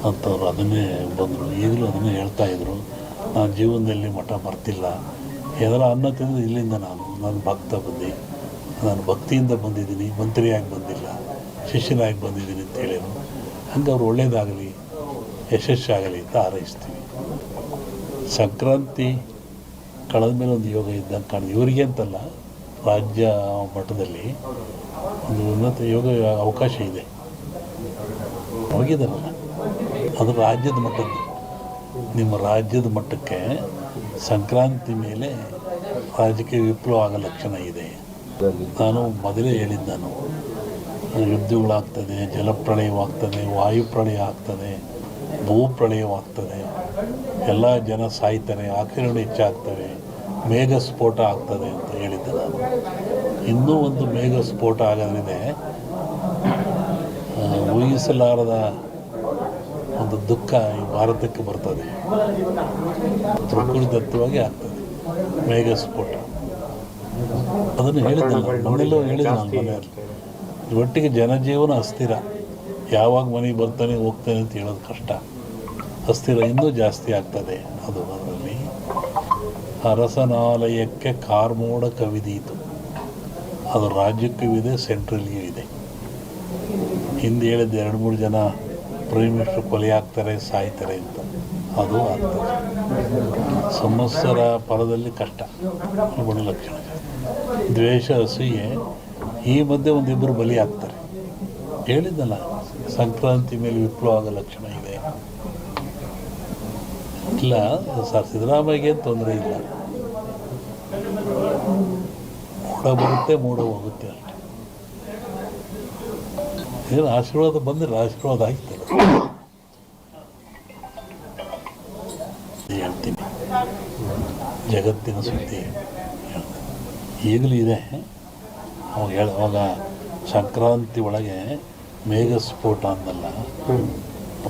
ಅಂಥವ್ರು ಅದನ್ನೇ ಬಂದರು, ಈಗಲೂ ಅದನ್ನೇ ಹೇಳ್ತಾಯಿದ್ರು. ನಾನು ಜೀವನದಲ್ಲಿ ಮಠ ಮರ್ತಿಲ್ಲ, ಏನಾರ ಅನ್ನ ತಿಂದರೆ ಇಲ್ಲಿಂದ ನಾನು ಭಕ್ತ ಬಂದು, ನಾನು ಭಕ್ತಿಯಿಂದ ಬಂದಿದ್ದೀನಿ, ಮಂತ್ರಿಯಾಗಿ ಬಂದಿಲ್ಲ, ಶಿಷ್ಯನಾಗಿ ಬಂದಿದ್ದೀನಿ ಅಂತ ಹೇಳಿದ್ರು. ಹಂಗೆ ಅವ್ರು ಒಳ್ಳೆಯದಾಗಲಿ, ಯಶಸ್ಸಾಗಲಿ ಅಂತ ಹಾರೈಸ್ತೀವಿ. ಸಂಕ್ರಾಂತಿ ಕಳೆದ ಮೇಲೆ ಒಂದು ಯೋಗ ಇದ್ದಂಗೆ ಕಾಣಿದೆ. ಇವರಿಗೆ ಅಂತಲ್ಲ, ರಾಜ್ಯ ಮಟ್ಟದಲ್ಲಿ ಒಂದು ಉನ್ನತ ಯೋಗ ಅವಕಾಶ ಇದೆ. ಹೋಗಿದ್ದಾರಲ್ಲ, ಅದು ರಾಜ್ಯದ ಮಟ್ಟದ್ದು. ನಿಮ್ಮ ರಾಜ್ಯದ ಮಟ್ಟಕ್ಕೆ ಸಂಕ್ರಾಂತಿ ಮೇಲೆ ರಾಜಕೀಯ ವಿಪ್ಲವ ಆಗೋ ಲಕ್ಷಣ ಇದೆ. ನಾನು ಮೊದಲೇ ಹೇಳಿದ್ದು, ಯುದ್ಧಗಳಾಗ್ತದೆ, ಜಲಪ್ರಳಯವಾಗ್ತದೆ, ವಾಯುಪ್ರಳಯ ಆಗ್ತದೆ, ಭೂಪ್ರಳಯವಾಗ್ತದೆ, ಎಲ್ಲ ಜನ ಸಾಯ್ತಾರೆ, ಆಕ್ರಮಣ ಹೆಚ್ಚಾಗ್ತವೆ, ಮೇಘ ಸ್ಫೋಟ ಆಗ್ತದೆ ಅಂತ ಹೇಳಿದ್ದೆ ನಾನು. ಇನ್ನೂ ಒಂದು ಮೇಘ ಸ್ಫೋಟ ಆಗೋದ್ರಿಂದ ಊಹಿಸಲಾರದ ಒಂದು ದುಃಖ ಈ ಭಾರತಕ್ಕೆ ಬರ್ತದೆ. ಪ್ರಕೃತಿದತ್ತವಾಗಿ ಆಗ್ತದೆ ಮೇಘ ಸ್ಫೋಟ. ಅದನ್ನು ಹೇಳಿದ್ದಲ್ಲ, ಮನೆಯಲ್ಲೂ ಹೇಳಿದ್ದೆ ನಾನು ಮನೆಯಲ್ಲಿ. ಒಟ್ಟಿಗೆ ಜನಜೀವನ ಅಸ್ಥಿರ, ಯಾವಾಗ ಮನೆಗೆ ಬರ್ತಾನೆ ಹೋಗ್ತಾನೆ ಅಂತ ಹೇಳೋದು ಕಷ್ಟ. ಅಸ್ಥಿರ ಇನ್ನೂ ಜಾಸ್ತಿ ಆಗ್ತದೆ. ಅದು ಅದರಲ್ಲಿ ಅರಸನಾಲಯಕ್ಕೆ ಕಾರ್ಮೋಡ ಕವಿದೀತು. ಅದು ರಾಜ್ಯಕ್ಕೂ ಇದೆ, ಸೆಂಟ್ರಲ್ಗೂ ಇದೆ. ಹಿಂದೆ ಹೇಳಿದ್ದು 2-3 ಜನ ಪ್ರೈಮ್ ಮಿನಿಸ್ಟರ್ ಕೊಲೆ ಆಗ್ತಾರೆ, ಸಾಯ್ತಾರೆ ಅಂತ. ಅದು ಆಗ್ತದೆ. ಸಂವತ್ಸರ ಪರದಲ್ಲಿ ಕಷ್ಟ, ಒಳ್ಳೆ ಲಕ್ಷಣ. ದ್ವೇಷ, ಅಸೂಯೆ, ಈ ಮಧ್ಯೆ ಒಂದಿಬ್ಬರು ಬಲಿ ಆಗ್ತಾರೆ. ಹೇಳಿದ್ದಲ್ಲ, ಸಂಕ್ರಾಂತಿ ಮೇಲೆ ವಿಪ್ಲವ ಆಗೋ ಲಕ್ಷಣ ಇದೆ. ಇಲ್ಲ ಸರ್, ಸಿದ್ದರಾಮಯ್ಯಗೆ ತೊಂದರೆ ಇಲ್ಲ. ಮೂಡ ಬರುತ್ತೆ, ಮೂಡ ಹೋಗುತ್ತೆ ಅಷ್ಟೆ. ಏನು ಆಶೀರ್ವಾದ ಬಂದರೆ ಆಶೀರ್ವಾದ ಆಗ್ತದೆ. ಹೇಳ್ತೀನಿ, ಜಗತ್ತಿನ ಸುದ್ದಿ ಈಗಲೂ ಇದೆ. ಅವಾಗ ಸಂಕ್ರಾಂತಿ ಒಳಗೆ ಮೇಘ ಸ್ಫೋಟ ಅಂದಲ್ಲ,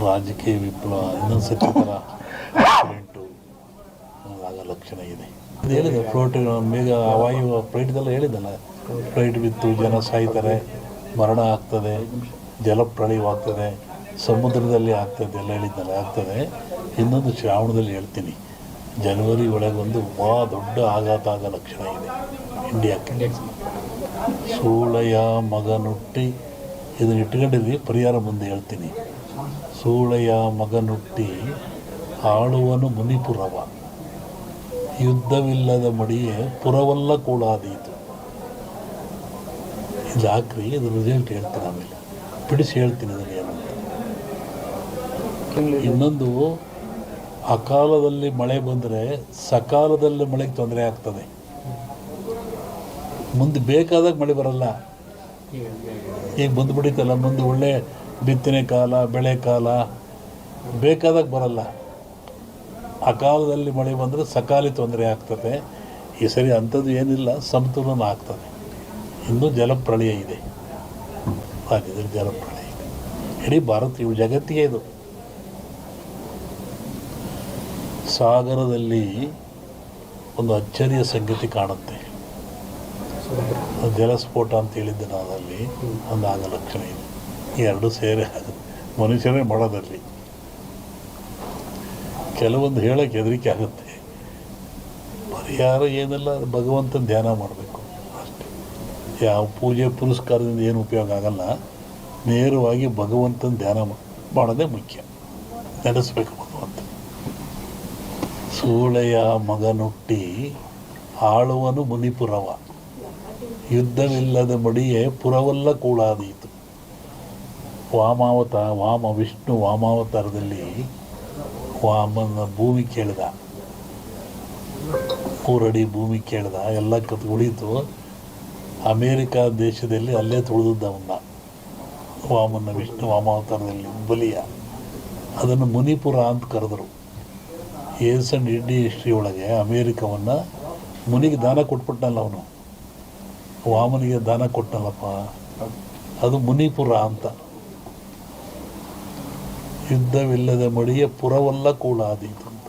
ರಾಜಕೀಯ ವಿಪ್ಲವ ಇನ್ನೊಂದು ಸತಿ ಥರ ಆಕ್ಸಿಡೆಂಟು ಆಗೋ ಲಕ್ಷಣ ಇದೆ. ಅದು ಹೇಳಿದೆ, ಫ್ಲೋಟ್ ಮೇಘ ವಾಯು ಫ್ಲೈಟ್ದೆಲ್ಲ ಹೇಳಿದ್ದಲ್ಲ, ಫ್ಲೈಟ್ ಬಿತ್ತು, ಜನ ಸಾಯ್ತಾರೆ, ಮರಣ ಆಗ್ತದೆ, ಜಲಪ್ರಳಯವಾಗ್ತದೆ, ಸಮುದ್ರದಲ್ಲಿ ಆಗ್ತದೆ ಎಲ್ಲ ಹೇಳಿದ್ದಲ್ಲ, ಆಗ್ತದೆ. ಇನ್ನೊಂದು ಶ್ರಾವಣದಲ್ಲಿ ಹೇಳ್ತೀನಿ, ಜನವರಿ ಒಳಗೆ ಒಂದು ದೊಡ್ಡ ಆಘಾತ ಆಗೋ ಲಕ್ಷಣ ಇದೆ ಇಂಡಿಯಾಕ್ಕೆ. ಸೂಳೆಯ ಮಗನುಟ್ಟಿ, ಇದನ್ನು ಇಟ್ಕೊಂಡಿದ್ವಿ, ಪರಿಹಾರ ಮುಂದೆ ಹೇಳ್ತೀನಿ. ಸೂಳೆಯ ಮಗನುಟ್ಟಿ ಆಳುವನು ಮುನಿಪುರವ, ಯುದ್ಧವಿಲ್ಲದ ಮಡಿಯೇ ಪುರವಲ್ಲ ಕೂಡಾದೀತು. ಇದು ಹಾಕ್ರಿ, ಇದು ರಿಸಲ್ಟ್ ಹೇಳ್ತೀನಿ, ಆಮೇಲೆ ಬಿಡಿಸಿ ಹೇಳ್ತೀನಿ ಅದನ್ನು ಏನಂತ. ಇನ್ನೊಂದು, ಅಕಾಲದಲ್ಲಿ ಮಳೆ ಬಂದರೆ ಸಕಾಲದಲ್ಲಿ ಮಳೆಗೆ ತೊಂದರೆ ಆಗ್ತದೆ. ಮುಂದೆ ಬೇಕಾದಾಗ ಮಳೆ ಬರಲ್ಲ. ಈಗ ಬಂದುಬಿಡಿತಲ್ಲ, ಮುಂದೆ ಒಳ್ಳೆ ಬಿತ್ತನೆ ಕಾಲ, ಬೆಳೆ ಕಾಲ, ಬೇಕಾದಾಗ ಬರಲ್ಲ. ಅಕಾಲದಲ್ಲಿ ಮಳೆ ಬಂದರೆ ಸಕಾಲಿ ತೊಂದರೆ ಆಗ್ತದೆ. ಈ ಸರಿ ಅಂಥದ್ದು ಏನಿಲ್ಲ, ಸಮತೋಲನ ಆಗ್ತದೆ. ಇನ್ನೂ ಜಲಪ್ರಳಯ ಇದೆ, ರಾಜ್ಯದಲ್ಲಿ ಜಲಪ್ರಳಯ ಇದೆ. ಇಡೀ ಭಾರತ, ಇವು ಜಗತ್ತಿಗೆ ಇದು. ಸಾಗರದಲ್ಲಿ ಒಂದು ಅಚ್ಚರಿಯ ಸಂಗತಿ ಕಾಣುತ್ತೆ. ಜಲಸ್ಫೋಟ ಅಂತ ಹೇಳಿದ್ದೆ ನಾನು, ಅಲ್ಲಿ ಒಂದು ಆಗ ಲಕ್ಷಣ ಇದೆ. ಈ ಎರಡು ಸೇರಿ ಮನುಷ್ಯರೇ ಮಾಡೋದಲ್ಲಿ ಕೆಲವೊಂದು ಹೇಳೋಕ್ಕೆ ಹೆದರಿಕೆ ಆಗುತ್ತೆ. ಪರಿಹಾರ ಏನೆಲ್ಲ, ಭಗವಂತನ ಧ್ಯಾನ ಮಾಡಬೇಕು ಅಷ್ಟೇ. ಯಾವ ಪೂಜೆ ಪುರಸ್ಕಾರದಿಂದ ಏನು ಉಪಯೋಗ ಆಗಲ್ಲ. ನೇರವಾಗಿ ಭಗವಂತನ ಧ್ಯಾನ ಮಾಡೋದೇ ಮುಖ್ಯ, ನೆನೆಸ್ಬೇಕು ಭಗವಂತ. ಸೂಳೆಯ ಮಗನುಟ್ಟಿ ಆಳುವನು ಮುನಿಪುರವ, ಯುದ್ಧವಿಲ್ಲದ ಮಡಿಯೇ ಪುರವಲ್ಲ ಕೂಡಾದೀತು. ವಿಷ್ಣು ವಾಮಾವತಾರದಲ್ಲಿ ವಾಮನ ಭೂಮಿ ಕೇಳಿದ, 3 ಅಡಿ ಭೂಮಿ ಕೇಳಿದ, ಎಲ್ಲ ಉಳಿತು. ಅಮೇರಿಕಾ ದೇಶದಲ್ಲಿ ಅಲ್ಲೇ ತುಳಿದವನ್ನ ವಾಮನ ವಿಷ್ಣು ವಾಮಾವತಾರದಲ್ಲಿ ಬಲಿಯ, ಅದನ್ನು ಮುನಿಪುರ ಅಂತ ಕರೆದರು. ಏನ್ಸಂಡ್ ಇಂಡಿಯಾ ಹಿಸ್ಟ್ರಿ ಒಳಗೆ ಅಮೇರಿಕವನ್ನು ಮುನಿಗೆ ದಾನ ಕೊಟ್ಬಿಟ್ಟನಲ್ಲ ಅವನು, ವಾಮನಿಗೆ ದಾನ ಕೊಟ್ಟನಲ್ಲಪ್ಪ, ಅದು ಮುನಿಪುರ ಅಂತ. ಯುದ್ಧವಿಲ್ಲದ ಮಡಿಯ ಪುರವಲ್ಲ ಕೂಡಾದೀತು ಅಂತ.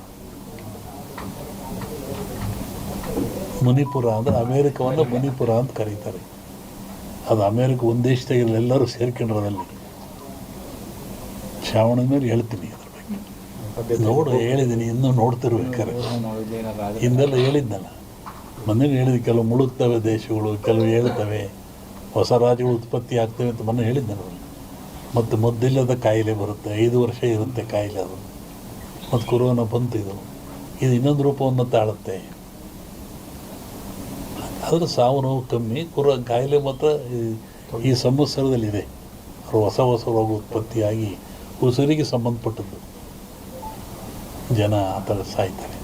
ಮುನಿಪುರ ಅಂದರೆ ಅಮೇರಿಕವನ್ನು ಮುನಿಪುರ ಅಂತ ಕರೀತಾರೆ. ಅದು ಅಮೇರಿಕ ಒಂದು ದೇಶದಾಗೆಲ್ಲ ಎಲ್ಲರೂ ಸೇರ್ಕೊಂಡ್ರದಲ್ಲಿ. ಶ್ರಾವಣದ ಮೇಲೆ ಹೇಳ್ತೀನಿ. ನೋಡು ಹೇಳಿದ್ದೀನಿ, ಇನ್ನೂ ನೋಡ್ತಿರ್ಬೇಕಾರೆ. ಹಿಂದೆಲ್ಲ ಹೇಳಿದ್ನಲ್ಲ, ಮೊನ್ನೆ ಹೇಳಿದ್ದೆ, ಕೆಲವು ಮುಳುಗ್ತವೆ ದೇಶಗಳು, ಕೆಲವು ಹೇಳ್ತವೆ, ಹೊಸ ರಾಜ್ಯಗಳು ಉತ್ಪತ್ತಿ ಆಗ್ತವೆ ಅಂತ ಮೊನ್ನೆ ಹೇಳಿದ್ನಲ್ಲ. ಮತ್ತು ಮದ್ದಿಲ್ಲದ ಕಾಯಿಲೆ ಬರುತ್ತೆ, 5 ವರ್ಷ ಇರುತ್ತೆ ಕಾಯಿಲೆ ಅದು. ಮತ್ತು ಕೊರೋನಾ ಬಂತು, ಇದು ಇನ್ನೊಂದು ರೂಪವನ್ನು ತಾಳುತ್ತೆ. ಆದರೆ ಸಾವು ನೋವು ಕಮ್ಮಿ, ಕಾಯಿಲೆ ಮಾತ್ರ ಈ ಸಂವತ್ಸರದಲ್ಲಿದೆ. ಹೊಸ ರೋಗ ಉತ್ಪತ್ತಿಯಾಗಿ ಉಸಿರಿಗೆ ಸಂಬಂಧಪಟ್ಟದ್ದು, ಜನ ಆ ಥರ ಸಾಯ್ತಾರೆ.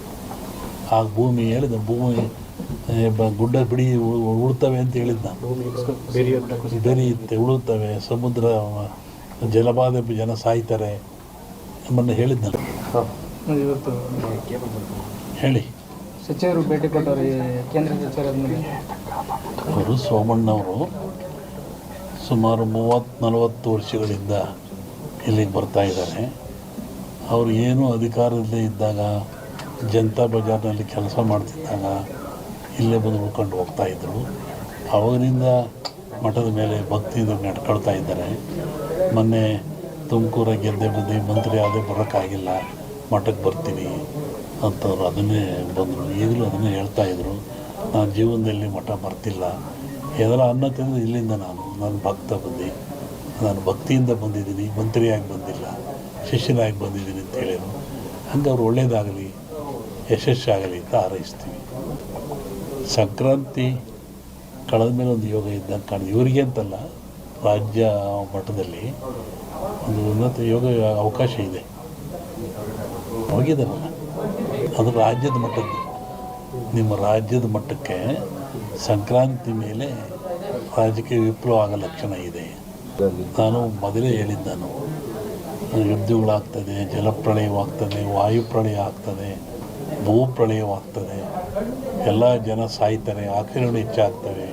ಆ ಭೂಮಿ ಹೇಳಿದ, ಭೂಮಿ ಗುಡ್ಡ ಬಿಡಿ ಉಳ್ತವೆ ಅಂತ ಹೇಳಿದ್ದು ನಾನು. ಬೆರೆಯುತ್ತೆ, ಉಳುತ್ತವೆ, ಸಮುದ್ರ ಜಲಬಾಧೆ, ಜನ ಸಾಯ್ತಾರೆ ನಮ್ಮನ್ನು ಹೇಳಿದ್ನಲ್ಲ. ಹೇಳಿ. ಸಚಿವರು ಭೇಟಿ ಕೊಟ್ಟವರು, ಕೇಂದ್ರ ಸಚಿವರಾದ ಅವರು ಸೋಮಣ್ಣವರು ಸುಮಾರು 30-40 ವರ್ಷಗಳಿಂದ ಇಲ್ಲಿಗೆ ಬರ್ತಾ ಇದ್ದಾರೆ. ಅವರು ಏನೂ ಅಧಿಕಾರದಲ್ಲೇ ಇದ್ದಾಗ, ಜನತಾ ಬಜಾರ್ನಲ್ಲಿ ಕೆಲಸ ಮಾಡ್ತಿದ್ದಾಗ ಇಲ್ಲೇ ಬಂದು ಉಳ್ಕೊಂಡು ಹೋಗ್ತಾಯಿದ್ರು. ಅವಾಗಿನಿಂದ ಮಠದ ಮೇಲೆ ಭಕ್ತಿಯಿಂದ ನಡ್ಕೊಳ್ತಾ ಇದ್ದಾರೆ. ಮೊನ್ನೆ ತುಮಕೂರ ಗೆದ್ದೆ ಬಂದು ಮಂತ್ರಿ ಆದೇ ಬರೋಕ್ಕಾಗಿಲ್ಲ, ಮಠಕ್ಕೆ ಬರ್ತೀನಿ ಅಂತವ್ರು ಅದನ್ನೇ ಬಂದರು. ಈಗಲೂ ಅದನ್ನೇ ಹೇಳ್ತಾಯಿದ್ರು, ನಾನು ಜೀವನದಲ್ಲಿ ಮಠ ಬರ್ತಿಲ್ಲ, ಏನಾರ ಅನ್ನ ತಿಂದು ಇಲ್ಲಿಂದ ನಾನು ಭಕ್ತ ಬಂದು, ನಾನು ಭಕ್ತಿಯಿಂದ ಬಂದಿದ್ದೀನಿ, ಮಂತ್ರಿಯಾಗಿ ಬಂದಿಲ್ಲ, ಶಿಷ್ಯನಾಗಿ ಬಂದಿದ್ದೀನಿ ಅಂತ ಹೇಳಿದರು. ಹಂಗೆ ಅವ್ರು ಒಳ್ಳೆಯದಾಗಲಿ, ಯಶಸ್ಸಾಗಲಿ ಅಂತ ಹಾರೈಸ್ತೀವಿ. ಸಂಕ್ರಾಂತಿ ಕಳೆದ ಮೇಲೆ ಒಂದು ಯೋಗ ಇದ್ದಂಗೆ ಕಾಣಿದೆ. ಇವರಿಗೆ ಅಂತಲ್ಲ, ರಾಜ್ಯ ಮಟ್ಟದಲ್ಲಿ ಒಂದು ಉನ್ನತ ಯೋಗ ಅವಕಾಶ ಇದೆ. ಹೋಗಿದ್ದಾರಲ್ಲ, ಅದು ರಾಜ್ಯದ ಮಟ್ಟದ್ದು. ನಿಮ್ಮ ರಾಜ್ಯದ ಮಟ್ಟಕ್ಕೆ ಸಂಕ್ರಾಂತಿ ಮೇಲೆ ರಾಜಕೀಯ ವಿಪ್ಲವ ಆಗೋ ಲಕ್ಷಣ ಇದೆ. ನಾನು ಮೊದಲೇ ಹೇಳಿದ್ದೆ, ಯುದ್ಧಗಳಾಗ್ತದೆ, ಜಲಪ್ರಳಯವಾಗ್ತದೆ, ವಾಯುಪ್ರಳಯ ಆಗ್ತದೆ, ಭೂಪ್ರಳಯವಾಗ್ತದೆ, ಎಲ್ಲ ಜನ ಸಾಯ್ತಾರೆ, ಆಕ್ರಮಣ ಹೆಚ್ಚಾಗ್ತವೆ,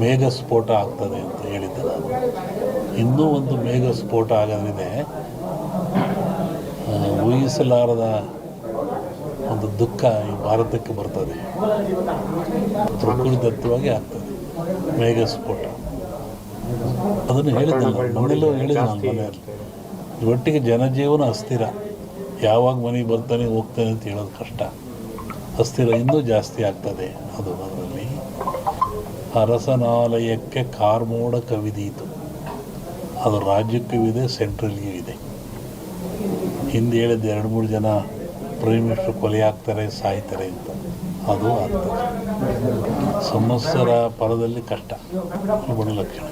ಮೇಘ ಸ್ಫೋಟ ಆಗ್ತದೆ ಅಂತ ಹೇಳಿದ್ದೆ ನಾನು. ಇನ್ನೂ ಒಂದು ಮೇಘ ಸ್ಫೋಟ ಆಗೋದ್ರಿದೆ, ಊಹಿಸಲಾರದ ಒಂದು ದುಃಖ ಈ ಭಾರತಕ್ಕೆ ಬರ್ತದೆ. ಪ್ರಕೃತಿದತ್ತವಾಗಿ ಆಗ್ತದೆ ಮೇಘ ಸ್ಫೋಟ. ಅದನ್ನು ಹೇಳಿದ್ನಲ್ಲ, ಮನೆಯಲ್ಲೂ ಹೇಳಿದ್ದೆ ನಾನು ಮನೆಯಲ್ಲಿ. ಒಟ್ಟಿಗೆ ಜನಜೀವನ ಅಸ್ಥಿರ, ಯಾವಾಗ ಮನೆಗೆ ಬರ್ತಾನೆ ಹೋಗ್ತಾನೆ ಅಂತ ಹೇಳೋದು ಕಷ್ಟ. ಅಸ್ಥಿರ ಇನ್ನೂ ಜಾಸ್ತಿ ಆಗ್ತದೆ. ಅದರಲ್ಲಿ ಅರಸನಾಲಯಕ್ಕೆ ಕಾರ್ಮೋಡ ಕವಿದೀತು. ಅದು ರಾಜ್ಯಕ್ಕೂ ಇದೆ, ಸೆಂಟ್ರಲ್ಗೂ ಇದೆ. ಹಿಂದೆ ಹೇಳಿದ್ದು 2-3 ಜನ ಪ್ರೈಮ್ ಮಿನಿಸ್ಟರ್ ಕೊಲೆ ಆಗ್ತಾರೆ, ಸಾಯ್ತಾರೆ ಅಂತ, ಅದು ಆಗ್ತದೆ. ಸಂವತ್ಸರ ಪರದಲ್ಲಿ ಕಷ್ಟ, ಗುಣ ಲಕ್ಷಣ.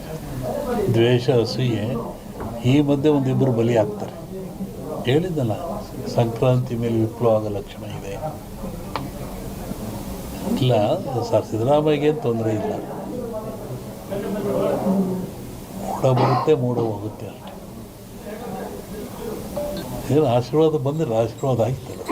ದ್ವೇಷ, ಅಸೂಯೆ, ಈ ಮಧ್ಯೆ ಒಂದಿಬ್ಬರು ಬಲಿ ಆಗ್ತಾರೆ. ಹೇಳಿದ್ದಲ್ಲ, ಸಂಕ್ರಾಂತಿ ಮೇಲೆ ವಿಪ್ಲವ ಆಗೋ ಲಕ್ಷಣ ಇದೆ. ಇಲ್ಲ ಸರ್, ಸಿದ್ದರಾಮಯ್ಯಗೆ ತೊಂದರೆ ಇಲ್ಲ, ಮೂಡ ಬರುತ್ತೆ, ಮೂಡ ಹೋಗುತ್ತೆ ಅಷ್ಟೇ. ಏನು ಆಶೀರ್ವಾದ ಬಂದರೆ ಆಶೀರ್ವಾದ ಆಗ್ತದೆ.